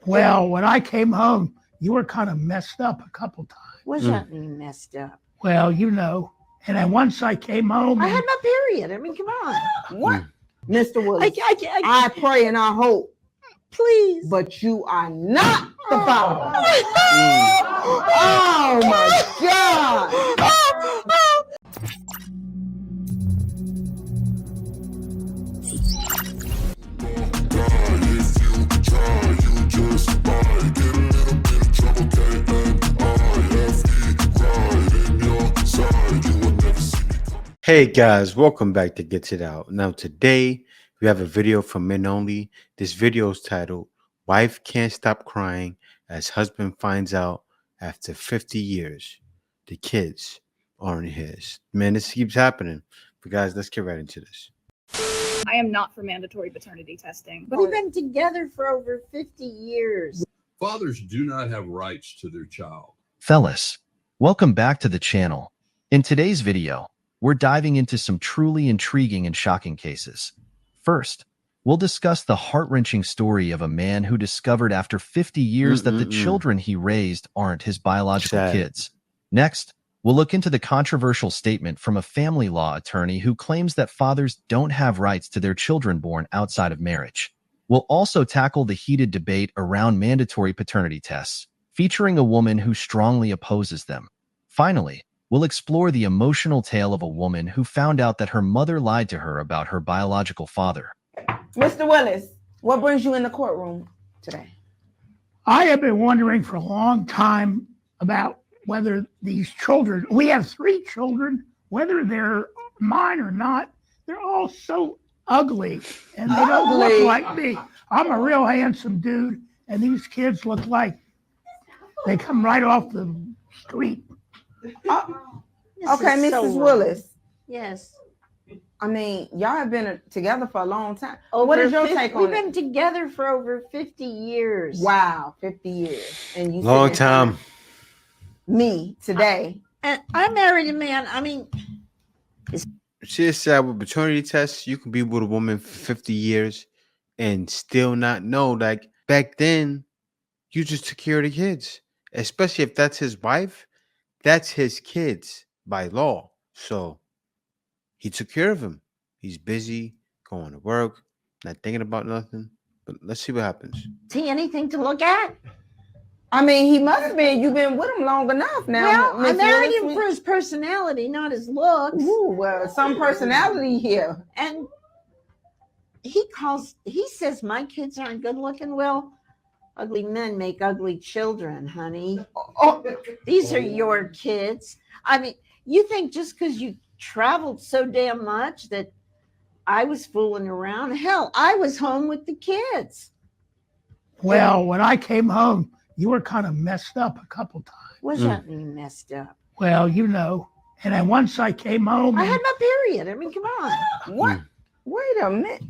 Well, when I came home, you were kind of messed up a couple times. What's that mean, messed up? Well, you know. And then once I came home, I had my period. I mean, come on. What? Mr. Willis, I pray and I hope, Please. but you are not the father. Oh my God. Hey guys, welcome back to Get It Out. Now today we have a video for men only. This video is titled "Wife Can't Stop Crying as Husband Finds Out After 50 Years the Kids Aren't His." Man, this keeps happening. But guys, let's get right into this. I am not for mandatory paternity testing. But we've been together for over 50 years. Fathers do not have rights to their child. Fellas, welcome back to the channel. In today's video, we're diving into some truly intriguing and shocking cases. First, we'll discuss the heart-wrenching story of a man who discovered after 50 years that the children he raised aren't his biological kids. Next, we'll look into the controversial statement from a family law attorney who claims that fathers don't have rights to their children born outside of marriage. We'll also tackle the heated debate around mandatory paternity tests, featuring a woman who strongly opposes them. Finally, we'll explore the emotional tale of a woman who found out that her mother lied to her about her biological father. Mr. Willis, what brings you in the courtroom today? I have been wondering for a long time about whether these children, we have 3 children, whether they're mine or not, they're all so ugly and they don't look like me. I'm a real handsome dude and these kids look like they come right off the street. Okay, Mrs. Willis. Yes. I mean, y'all have been together for a long time. Over What is your take on We've it? been together for over 50 years. Wow, 50 years. And you Long sitting time. here, me today. And I married a man. I mean, She said with paternity tests, you can be with a woman for 50 years and still not know. Like back then, you just took care of the kids, especially if that's his wife. That's his kids by law. So he took care of him. He's busy, going to work, not thinking about nothing. But let's see what happens. see anything to look at? I mean, he must have been. You've been with him long enough now. Well, I Miss married Willis. him for his personality, not his looks. Ooh, well, some personality here. And he says my kids aren't good looking. Well, ugly men make ugly children, honey. Oh, These are your kids. I mean, you think just because you traveled so damn much that I was fooling around? Hell, I was home with the kids. Well, when I came home, you were kind of messed up a couple times. What's that mean, messed up? Well, you know. And then once I came home, I had my period. I mean, come on. what? Wait a minute.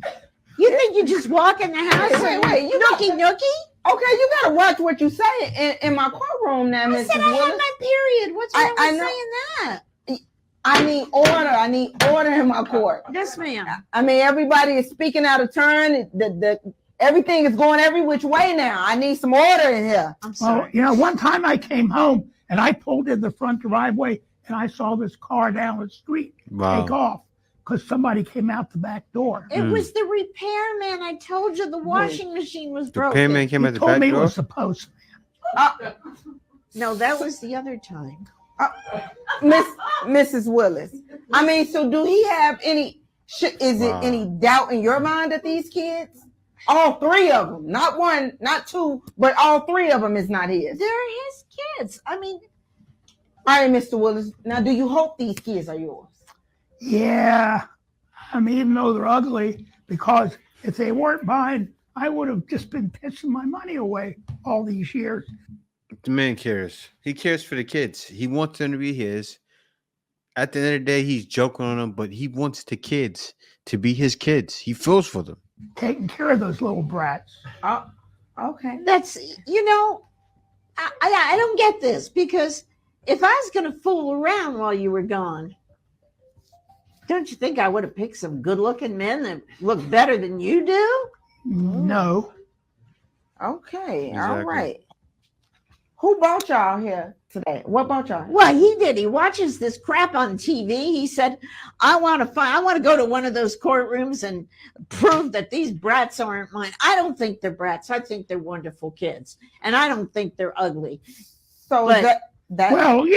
You think you just walk in the house Wait, you nookie nookie? Okay, you gotta watch what you say in my courtroom now, I Mrs. said I had Willis. my period. What's wrong I with know. saying that? I need order. I need order in my court. Yes, ma'am. I mean, everybody is speaking out of turn. Everything is going every which way now. I need some order in here. I'm well, sorry. you know, one time I came home and I pulled in the front driveway and I saw this car down the street take off because somebody came out the back door. It was the repairman. I told you the washing machine was The broken. payment came He at the told back me it door. was the postman. No, that was the other time. Mrs. Willis. I mean, so do he have any? Is it any doubt in your mind that these kids, all 3 of them, not 1, not 2, but all 3 of them is not his? They're his kids. I mean, All right, Mr. Willis. Now, do you hope these kids are yours? Yeah. I mean, even though they're ugly, because if they weren't mine, I would have just been pissing my money away all these years. The man cares. He cares for the kids. He wants them to be his. At the end of the day, he's joking on them, but he wants the kids to be his kids. He feels for them. Taking care of those little brats. Okay. that's, you know, I don't get this because if I was going to fool around while you were gone, don't you think I would have picked some good looking men that look better than you do? No. Okay, all Exactly. right. Who brought y'all here today? What brought y'all? Well, he did. He watches this crap on TV. He said, I want to go to one of those courtrooms and prove that these brats aren't mine. I don't think they're brats. I think they're wonderful kids. And I don't think they're ugly. So But- that Well,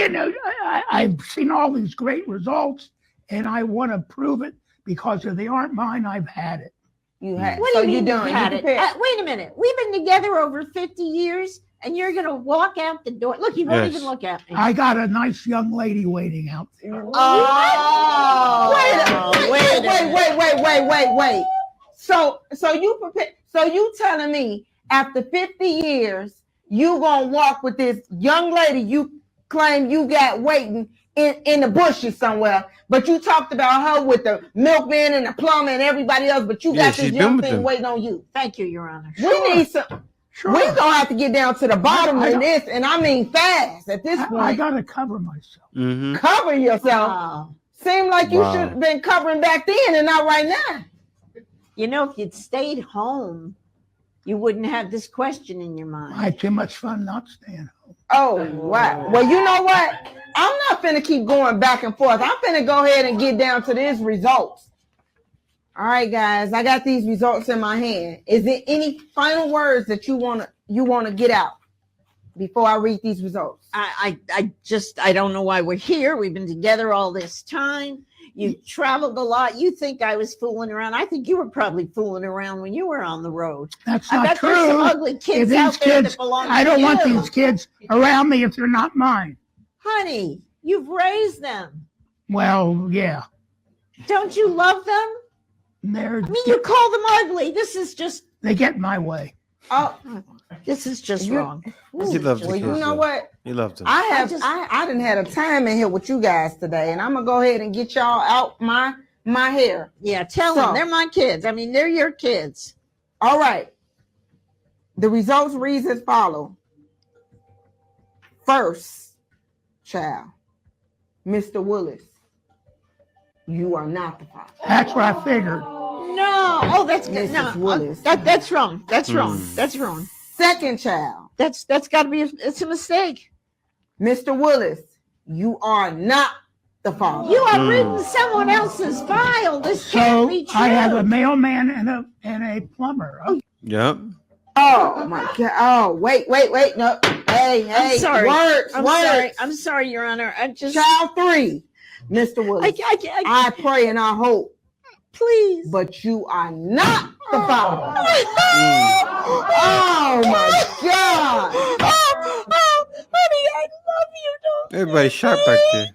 I've seen all these great results, and I want to prove it because if they aren't mine, I've had it. you had. What so do you mean done. you had You it? prepared. Wait a minute. We've been together over 50 years, and you're going to walk out the door. Look, you won't Yes. even look at me. I got a nice young lady waiting out there. Oh, Wait. wait. So you prepare. So you telling me after 50 years you gonna walk with this young lady you claim you got waiting in the bushes somewhere, but you talked about her with the milkman and the plumber and everybody else, but you Yeah, got she's this been young with thing them. waiting on you. Thank you, Your Honor. We need some. Sure. We gonna have to get down to the bottom I of don't- this, and I mean fast at this I point. got to cover myself. Mm-hmm. Cover yourself. Wow. Seem like you Wow. should have been covering back then and not right now. You know, if you'd stayed home, you wouldn't have this question in your mind. I had too much fun not staying home. Oh, wow. Well, you know what? I'm not finna keep going back and forth. I'm finna go ahead and get down to these results. All right, guys, I got these results in my hand. Is there any final words that you wanna get out before I read these results? I don't know why we're here. We've been together all this time. You traveled a lot. You think I was fooling around. I think you were probably fooling around when you were on the road. That's I not bet there's some true. ugly If kids these out there kids, that belong I to don't want you. these kids around me if they're not mine. Honey, you've raised them. Well, yeah, Don't you love them? they're I mean, you call them ugly. This is just they get in my way. Oh, You- wrong. He loves the well, kids. you know though. what? He loved them. I just- didn't have a time in here with you guys today, and I'm gonna go ahead and get y'all out my hair. Yeah, tell So- them they're my kids. I mean, they're your kids. All right. The results reads as follow. First child, Mr. Willis, you are not the father. That's what I figured. No. Oh, that's good. Mrs. No, Willis. that's wrong. That's wrong. Hmm. That's wrong. Second child, That's got to be. It's a mistake. Mr. Willis, you are not the father. You are Hmm. reading someone else's file. This can't So be true. I have a mailman and a plumber. Oh, Yep. Oh my God! Oh wait! No, hey! I'm sorry. Words, I'm words. sorry. I'm sorry, Your Honor. I just. Child 3, Mr. Willis. I pray and I hope, please. but you are not the father. Mm. Oh my God! Honey, I love you. Don't Everybody shot back there.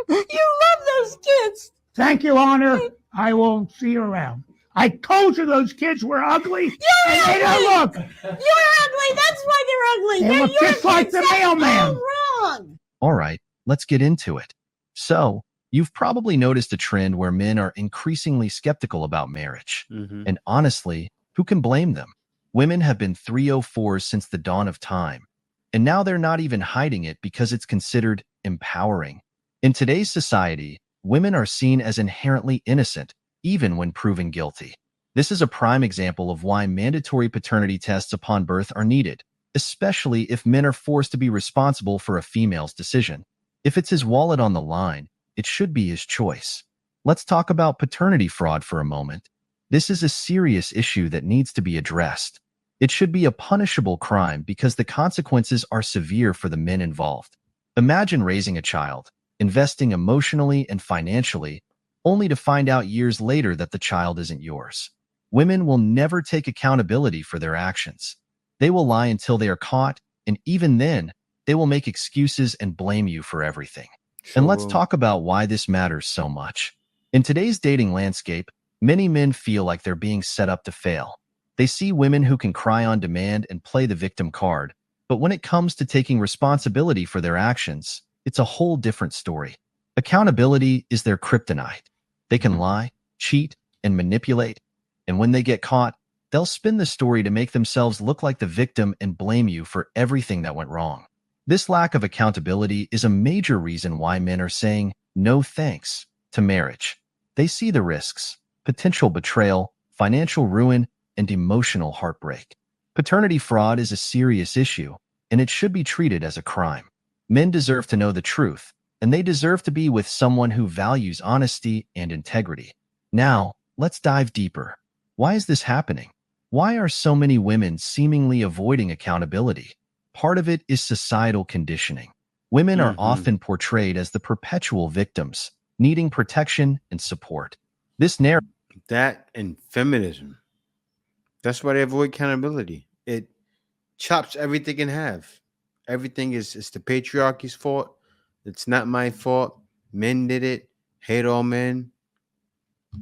you love those kids? thank you, Honor. I will see you around. I told you those kids were ugly. And they don't look. You're ugly. That's why they're ugly. They They're look your just like kids. the That's mailman. all wrong. All right, let's get into it. So, you've probably noticed a trend where men are increasingly skeptical about marriage. Mm-hmm. And honestly, who can blame them? Women have been 304s since the dawn of time. And now they're not even hiding it because it's considered empowering. In today's society, women are seen as inherently innocent, even when proven guilty. This is a prime example of why mandatory paternity tests upon birth are needed, especially if men are forced to be responsible for a female's decision. If it's his wallet on the line, it should be his choice. Let's talk about paternity fraud for a moment. This is a serious issue that needs to be addressed. It should be a punishable crime because the consequences are severe for the men involved. Imagine raising a child, investing emotionally and financially, only to find out years later that the child isn't yours. Women will never take accountability for their actions. They will lie until they are caught, and even then, they will make excuses and blame you for everything. And let's talk about why this matters so much. In today's dating landscape, many men feel like they're being set up to fail. They see women who can cry on demand and play the victim card, but when it comes to taking responsibility for their actions, it's a whole different story. Accountability is their kryptonite. They can lie, cheat, and manipulate, and when they get caught, they'll spin the story to make themselves look like the victim and blame you for everything that went wrong. This lack of accountability is a major reason why men are saying no thanks to marriage. They see the risks, potential betrayal, financial ruin, and emotional heartbreak. Paternity fraud is a serious issue, and it should be treated as a crime. Men deserve to know the truth, and they deserve to be with someone who values honesty and integrity. Now, let's dive deeper. Why is this happening? Why are so many women seemingly avoiding accountability? Part of it is societal conditioning. Women are often portrayed as the perpetual victims, needing protection and support. This narrative That and feminism. That's why they avoid accountability. It chops everything in half. Everything is it's the patriarchy's fault. It's not my fault. Men did it. Hate all men.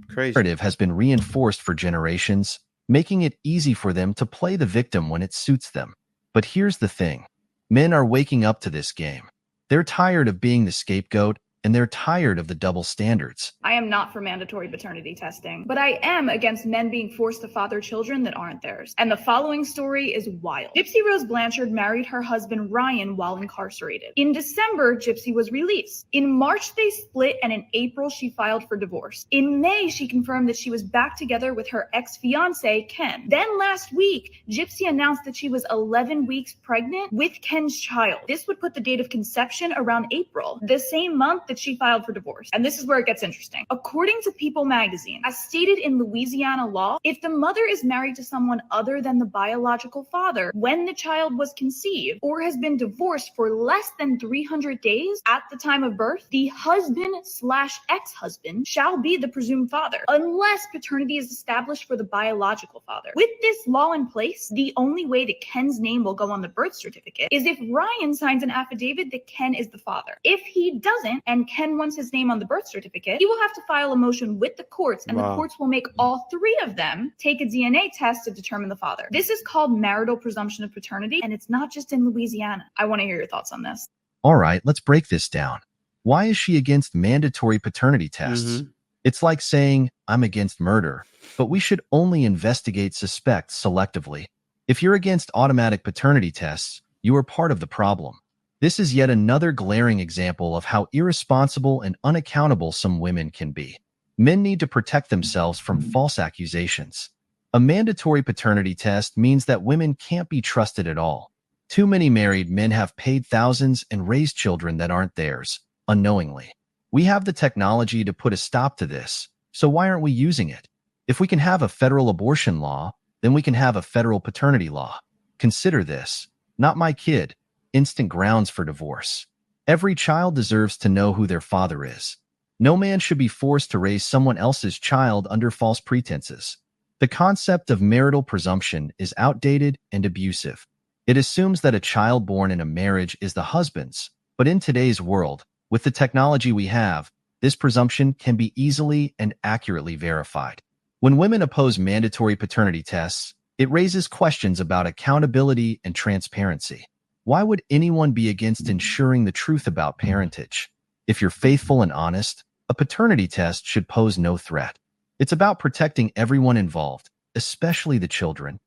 Crazy. has been reinforced for generations, making it easy for them to play the victim when it suits them. But here's the thing. Men are waking up to this game. They're tired of being the scapegoat, and they're tired of the double standards. I am not for mandatory paternity testing, but I am against men being forced to father children that aren't theirs. And the following story is wild. Gypsy Rose Blanchard married her husband Ryan while incarcerated. In December, Gypsy was released. In March, they split, and in April, she filed for divorce. In May, she confirmed that she was back together with her ex-fiance, Ken. Then last week, Gypsy announced that she was 11 weeks pregnant with Ken's child. This would put the date of conception around April, the same month that she filed for divorce. And this is where it gets interesting. According to People magazine, as stated in Louisiana law, if the mother is married to someone other than the biological father when the child was conceived or has been divorced for less than 300 days at the time of birth, the husband/ex-husband shall be the presumed father, unless paternity is established for the biological father. With this law in place, the only way that Ken's name will go on the birth certificate is if Ryan signs an affidavit that Ken is the father. If he doesn't, and Ken wants his name on the birth certificate, he will have to file a motion with the courts, and the courts will make all three of them take a DNA test to determine the father. This is called marital presumption of paternity, and it's not just in Louisiana. I want to hear your thoughts on this. All right, let's break this down. Why is she against mandatory paternity tests? It's like saying, I'm against murder, but we should only investigate suspects selectively. If you're against automatic paternity tests, you are part of the problem. This is yet another glaring example of how irresponsible and unaccountable some women can be. Men need to protect themselves from false accusations. A mandatory paternity test means that women can't be trusted at all. Too many married men have paid thousands and raised children that aren't theirs, unknowingly. We have the technology to put a stop to this, so why aren't we using it? If we can have a federal abortion law, then we can have a federal paternity law. Consider this. Not my kid. Instant grounds for divorce. Every child deserves to know who their father is. No man should be forced to raise someone else's child under false pretenses. The concept of marital presumption is outdated and abusive. It assumes that a child born in a marriage is the husband's, but in today's world, with the technology we have, this presumption can be easily and accurately verified. When women oppose mandatory paternity tests, it raises questions about accountability and transparency. Why would anyone be against ensuring the truth about parentage? If you're faithful and honest, a paternity test should pose no threat. It's about protecting everyone involved, especially the children.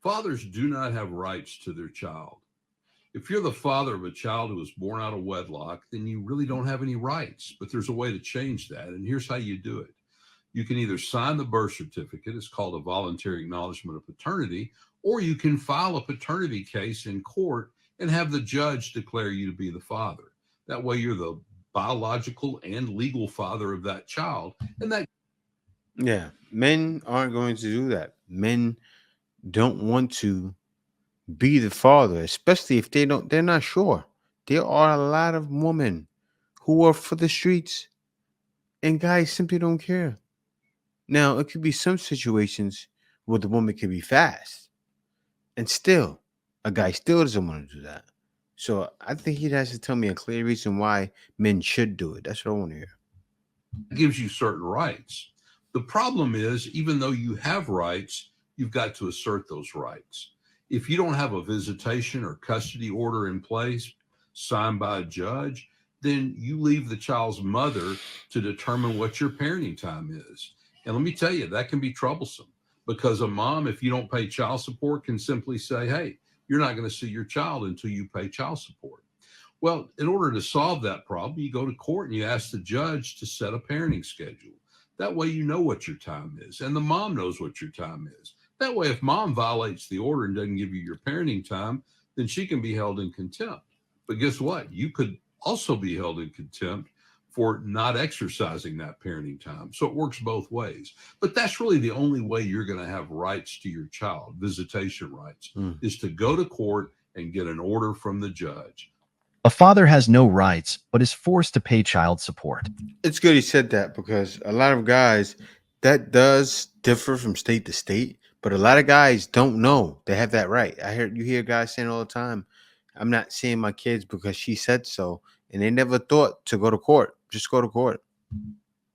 Fathers do not have rights to their child. If you're the father of a child who was born out of wedlock, then you really don't have any rights. But there's a way to change that, and here's how you do it. You can either sign the birth certificate, it's called a voluntary acknowledgement of paternity, or you can file a paternity case in court and have the judge declare you to be the father. That way you're the biological and legal father of that child. And that men aren't going to do that. Men don't want to be the father, especially if they're not sure. There are a lot of women who are for the streets, and guys simply don't care. Now, it could be some situations where the woman can be fast, and still, a guy still doesn't want to do that. So I think he has to tell me a clear reason why men should do it. That's what I want to hear. gives you certain rights. The problem is, even though you have rights, you've got to assert those rights. If you don't have a visitation or custody order in place signed by a judge, then you leave the child's mother to determine what your parenting time is. And let me tell you, that can be troublesome because a mom, if you don't pay child support, can simply say, hey, you're not going to see your child until you pay child support. Well, in order to solve that problem, you go to court and you ask the judge to set a parenting schedule. That way you know what your time is, and the mom knows what your time is. That way, if mom violates the order and doesn't give you your parenting time, then she can be held in contempt. But guess what? You could also be held in contempt for not exercising that parenting time. So it works both ways. But that's really the only way you're going to have rights to your child, visitation rights, is to go to court and get an order from the judge. A father has no rights, but is forced to pay child support. It's good he said that, because a lot of guys, that does differ from state to state, but a lot of guys don't know they have that right. You hear guys saying all the time, I'm not seeing my kids because she said so. And they never thought to go to court. Just go to court.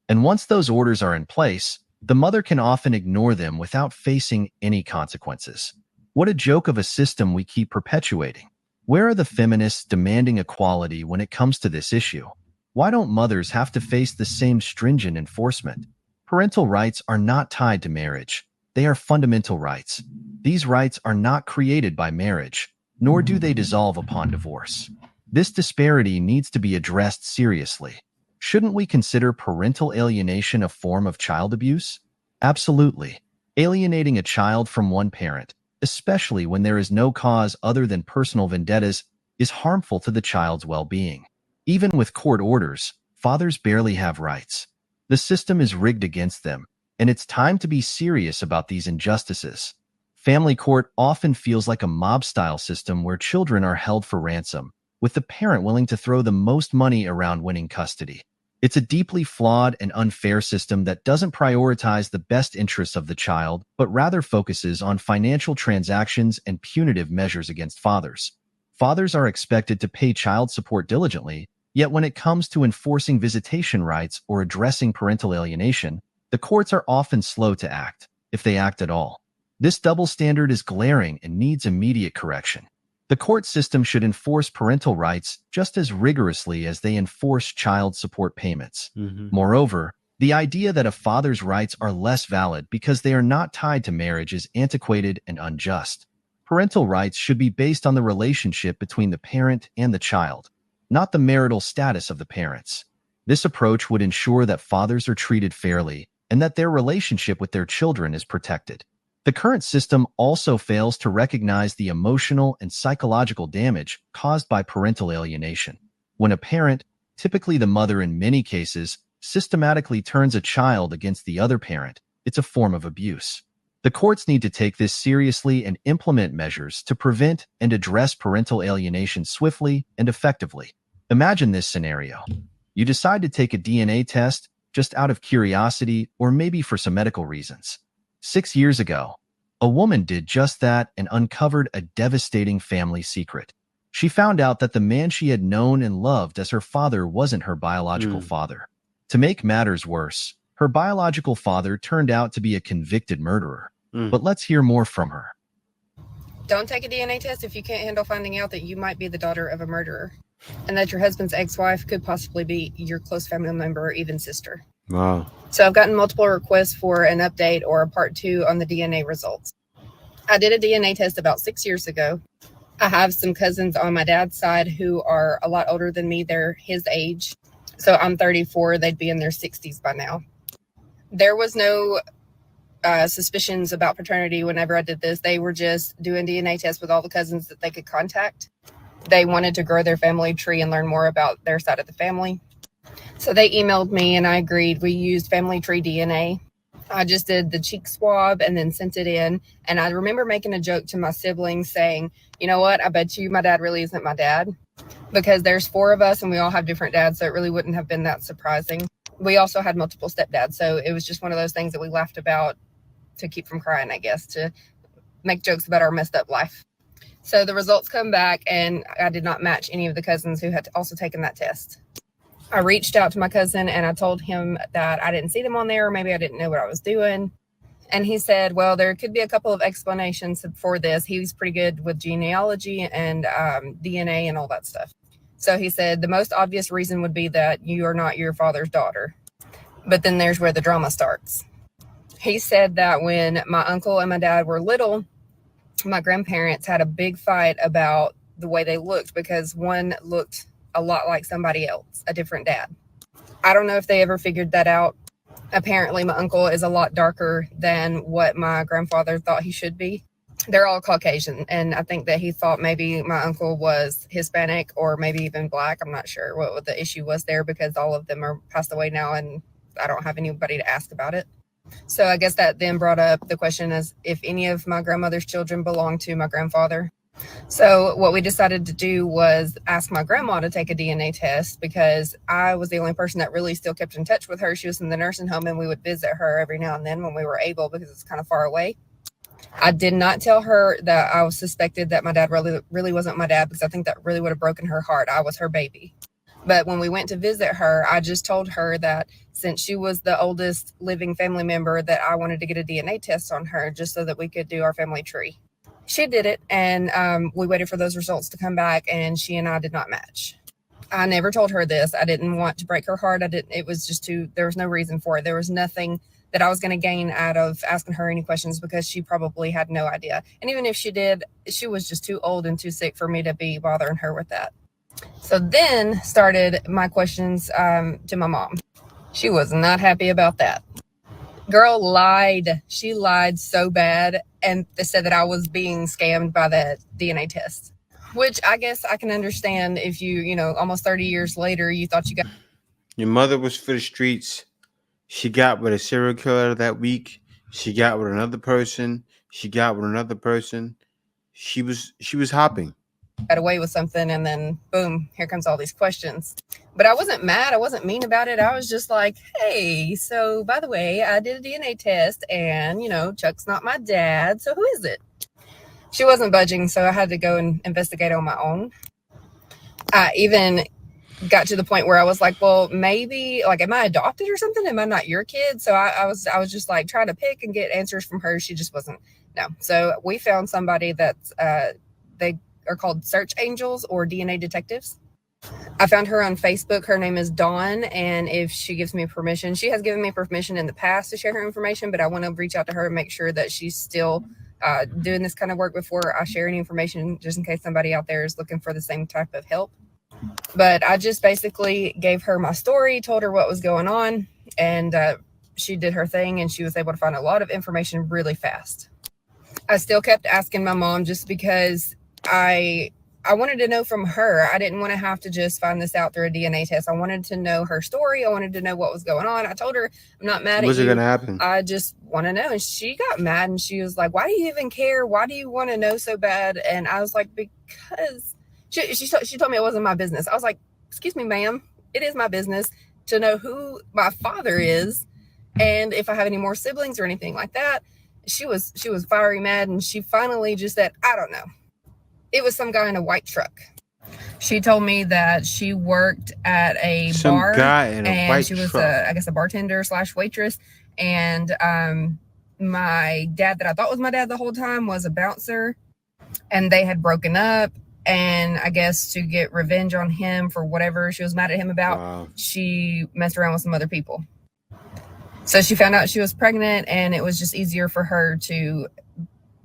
And once those orders are in place, the mother can often ignore them without facing any consequences. What a joke of a system we keep perpetuating. Where are the feminists demanding equality when it comes to this issue? Why don't mothers have to face the same stringent enforcement? Parental rights are not tied to marriage. They are fundamental rights. These rights are not created by marriage, nor do they dissolve upon divorce. This disparity needs to be addressed seriously. Shouldn't we consider parental alienation a form of child abuse? Absolutely. Alienating a child from one parent, especially when there is no cause other than personal vendettas, is harmful to the child's well-being. Even with court orders, fathers barely have rights. The system is rigged against them, and it's time to be serious about these injustices. Family court often feels like a mob-style system where children are held for ransom, with the parent willing to throw the most money around winning custody. It's a deeply flawed and unfair system that doesn't prioritize the best interests of the child, but rather focuses on financial transactions and punitive measures against fathers. Fathers are expected to pay child support diligently, yet when it comes to enforcing visitation rights or addressing parental alienation, the courts are often slow to act, if they act at all. This double standard is glaring and needs immediate correction. The court system should enforce parental rights just as rigorously as they enforce child support payments. Moreover, the idea that a father's rights are less valid because they are not tied to marriage is antiquated and unjust. Parental rights should be based on the relationship between the parent and the child, not the marital status of the parents. This approach would ensure that fathers are treated fairly and that their relationship with their children is protected. The current system also fails to recognize the emotional and psychological damage caused by parental alienation. When a parent, typically the mother in many cases, systematically turns a child against the other parent, it's a form of abuse. The courts need to take this seriously and implement measures to prevent and address parental alienation swiftly and effectively. Imagine this scenario. You decide to take a DNA test just out of curiosity or maybe for some medical reasons. 6 years ago, a woman did just that and uncovered a devastating family secret. She found out that the man she had known and loved as her father wasn't her biological father. To make matters worse, her biological father turned out to be a convicted murderer. But let's hear more from her. Don't take a DNA test if you can't handle finding out that you might be the daughter of a murderer and that your husband's ex-wife could possibly be your close family member or even sister. Wow. So I've gotten multiple requests for an update or a part 2 on the DNA results. I did a DNA test about 6 years ago. I have some cousins on my dad's side who are a lot older than me. They're his age. So I'm 34. They'd be in their 60s by now. There was no suspicions about paternity whenever I did this. They were just doing DNA tests with all the cousins that they could contact. They wanted to grow their family tree and learn more about their side of the family. So they emailed me and I agreed. We used family tree DNA. I just did the cheek swab and then sent it in. And I remember making a joke to my siblings saying, you know what, I bet you my dad really isn't my dad, because there's 4 of us and we all have different dads. So it really wouldn't have been that surprising. We also had multiple stepdads. So it was just one of those things that we laughed about to keep from crying, I guess, to make jokes about our messed up life. So the results come back and I did not match any of the cousins who had also taken that test. I reached out to my cousin and I told him that I didn't see them on there, or maybe I didn't know what I was doing. And he said, well, there could be a couple of explanations for this. He was pretty good with genealogy and DNA and all that stuff. So he said, the most obvious reason would be that you are not your father's daughter. But then there's where the drama starts. He said that when my uncle and my dad were little, my grandparents had a big fight about the way they looked, because one looked a lot like somebody else, a different dad. I don't know if they ever figured that out. Apparently, my uncle is a lot darker than what my grandfather thought he should be. They're all Caucasian, and I think that he thought maybe my uncle was Hispanic or maybe even black. I'm not sure what the issue was there, because all of them are passed away now, and I don't have anybody to ask about it. So I guess that then brought up the question as if any of my grandmother's children belonged to my grandfather. So what we decided to do was ask my grandma to take a DNA test, because I was the only person that really still kept in touch with her. She was in the nursing home, and we would visit her every now and then when we were able, because it's kind of far away. I did not tell her that I was suspected that my dad really wasn't my dad, because I think that really would have broken her heart. I was her baby. But when we went to visit her, I just told her that since she was the oldest living family member, that I wanted to get a DNA test on her just so that we could do our family tree. She did it, and we waited for those results to come back, and she and I did not match. I never told her this. I didn't want to break her heart. It was just there was no reason for it. There was nothing that I was going to gain out of asking her any questions, because she probably had no idea. And even if she did, she was just too old and too sick for me to be bothering her with that. So then started my questions to my mom. She was not happy about that. Girl lied. She lied so bad, and they said that I was being scammed by that DNA test, which I guess I can understand if you almost 30 years later, you thought you got. Your mother was for the streets. She got with a serial killer that week. She got with another person. She got with another person. She was hopping. Got away with something, and then boom, here comes all these questions. But I wasn't mad. I wasn't mean about it. I was just like, hey, so by the way, I did a DNA test, and Chuck's not my dad, so who is it? She wasn't budging, so I had to go and investigate on my own. I even got to the point where I was like, well, maybe, like, am I adopted or something? Am I not your kid? So I was just like trying to pick and get answers from her. She just wasn't. No. So we found somebody that's they are called search angels or DNA detectives. I found her on Facebook. Her name is Dawn, and if she gives me permission, she has given me permission in the past to share her information, but I want to reach out to her and make sure that she's still doing this kind of work before I share any information, just in case somebody out there is looking for the same type of help. But I just basically gave her my story, told her what was going on, and she did her thing, and she was able to find a lot of information really fast. I still kept asking my mom, just because I wanted to know from her. I didn't want to have to just find this out through a DNA test. I wanted to know her story. I wanted to know what was going on. I told her, I'm not mad at you. What's it going to happen? I just want to know. And she got mad, and she was like, why do you even care? Why do you want to know so bad? And I was like, because she told me it wasn't my business. I was like, excuse me, ma'am, it is my business to know who my father is, and if I have any more siblings or anything like that. She was fiery mad, and she finally just said, I don't know. It was some guy in a white truck. She told me that she worked at a bar, and she was I guess a bartender / waitress. And my dad, that I thought was my dad the whole time, was a bouncer, and they had broken up. And I guess to get revenge on him for whatever she was mad at him about, she messed around with some other people. So she found out she was pregnant, and it was just easier for her to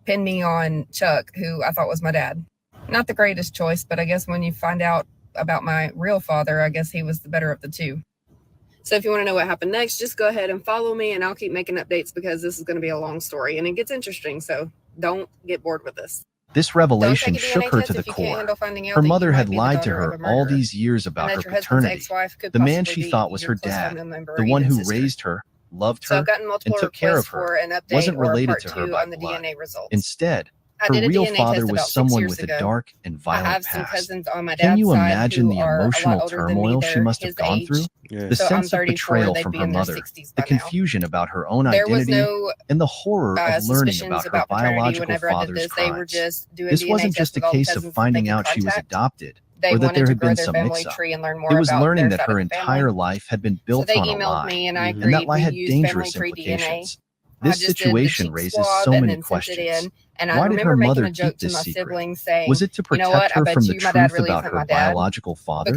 pin me on Chuck, who I thought was my dad. Not the greatest choice, but I guess when you find out about my real father, I guess he was the better of the two. So if you want to know what happened next, just go ahead and follow me, and I'll keep making updates, because this is going to be a long story and it gets interesting. So don't get bored with this. This revelation shook her to the core. Her mother had lied to her all these years about her paternity. The man she thought was her dad, the one who raised her, loved her, and took care of her, wasn't related to her by blood. Instead, her real father was someone with a dark and violent past. Can you imagine the emotional turmoil she must have gone through? The sense of betrayal from her mother, the confusion about her own identity, and the horror of learning about her biological father's crimes. This wasn't just a case of finding out she was adopted, or that there had been some mix-up. It was learning that her entire life had been built on a lie, and that lie had dangerous implications. This situation raises so many questions. Why did her mother keep this secret? Was it to protect her from the truth about her biological father?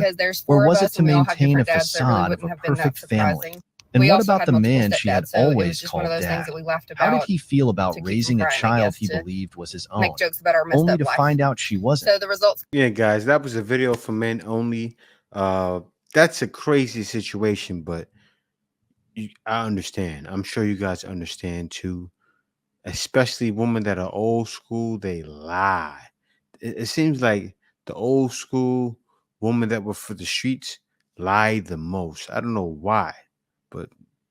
Or was it to maintain a facade of a perfect family? And what about the man she had always called dad? How did he feel about raising a child he believed was his own, only to find out she wasn't? So the results. Yeah, guys, that was a video for men only. That's a crazy situation, but I understand. I'm sure you guys understand too. Especially women that are old school, they lie. It seems like the old school women that were for the streets lie the most. I don't know why, but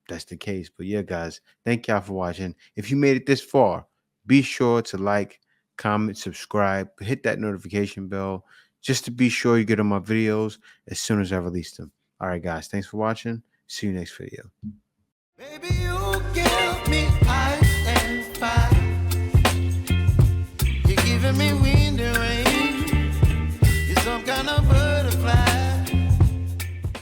that's the case. But yeah, guys, thank y'all for watching. If you made it this far, be sure to like, comment, subscribe, hit that notification bell just to be sure you get on my videos as soon as I release them. All right, guys, thanks for watching. See you next video. Baby, you give me